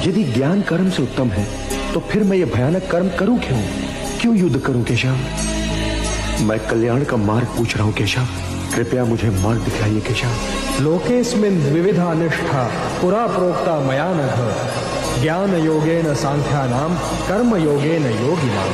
यदि ज्ञान कर्म से उत्तम है तो फिर मैं ये भयानक कर्म करूं क्यों? क्यों युद्ध करूं केशव? मैं कल्याण का मार्ग पूछ रहा हूं केशव, कृपया मुझे मार्ग दिखाइए केशव। लोकेस्मिन् द्विविधा निष्ठा पुरा प्रोक्ता मया नघ ज्ञान योगेन सांख्यानाम कर्म योगेन योगिनाम।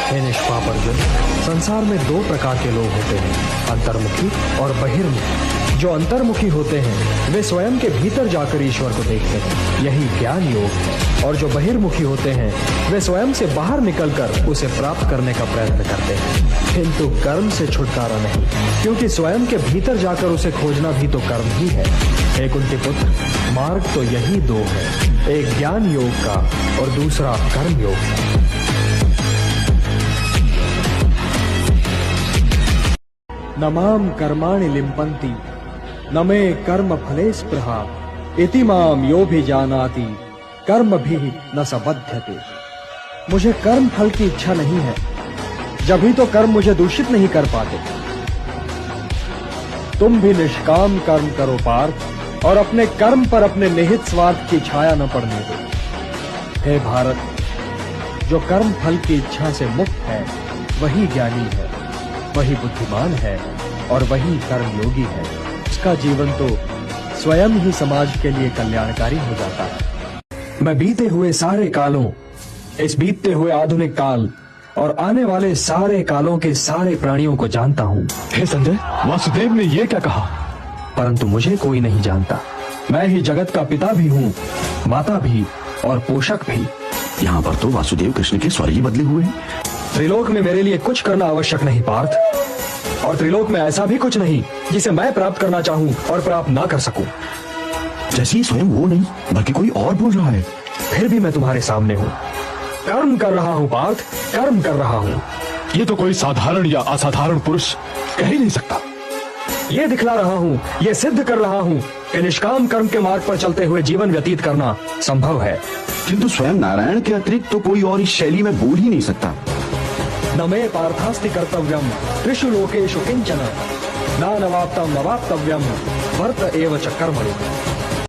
हे निष्पाप अर्जुन, संसार में दो प्रकार के लोग होते हैं, अंतर्मुखी और बहिर्मुखी। जो अंतर्मुखी होते हैं वे स्वयं के भीतर जाकर ईश्वर को देखते हैं, यही ज्ञान योग है। और जो बहिर्मुखी होते हैं वे स्वयं से बाहर निकलकर उसे प्राप्त करने का प्रयत्न करते हैं, किंतु कर्म से छुटकारा नहीं, क्योंकि स्वयं के भीतर जाकर उसे खोजना भी तो कर्म ही है। हे कुंती पुत्र, मार्ग तो यही दो है, एक ज्ञान योग का और दूसरा कर्म योग का। न माम कर्माणि लिम्पन्ति न मे कर्म फले स्पृहा इति माम यो भी जानाति कर्म भी न स बध्यते। मुझे कर्म फल की इच्छा नहीं है, जब ही तो कर्म मुझे दूषित नहीं कर पाते। तुम भी निष्काम कर्म करो पार्थ, और अपने कर्म पर अपने निहित स्वार्थ की छाया न पड़ने दो। हे भारत, जो कर्म फल की इच्छा से मुक्त है वही ज्ञानी है, वही बुद्धिमान है और वही कर्मयोगी है। उसका जीवन तो स्वयं ही समाज के लिए कल्याणकारी हो जाता है। मैं बीते हुए सारे कालों, इस बीतते हुए आधुनिक काल और आने वाले सारे कालों के सारे प्राणियों को जानता हूँ। हे संजय, वासुदेव ने ये क्या कहा? परंतु मुझे कोई नहीं जानता। मैं ही जगत का पिता भी हूँ, माता भी और पोषक भी। यहाँ पर तो वासुदेव कृष्ण के स्वर ही बदले हुए हैं। त्रिलोक में मेरे लिए कुछ करना आवश्यक नहीं पार्थ, और त्रिलोक में ऐसा भी कुछ नहीं जिसे मैं प्राप्त करना चाहूँ और प्राप्त ना कर सकूं। जैसे स्वयं वो नहीं बल्कि कोई और बोल रहा है। फिर भी मैं तुम्हारे सामने हूँ, कर्म कर रहा हूँ पार्थ, कर्म कर रहा हूँ। ये तो कोई साधारण या असाधारण पुरुष कह ही नहीं सकता। ये दिखला रहा हूँ, ये सिद्ध कर रहा हूँ कि निष्काम कर्म के मार्ग पर चलते हुए जीवन व्यतीत करना संभव है। किंतु स्वयं नारायण के अतिरिक्त तो कोई और इस शैली में बोल ही नहीं सकता। न मे पार्थास्ति कर्तव्यम त्रिषु लोकेषु किंचन नानवाप्तम नवाप्तव्यम वर्त एव च कर्मणि।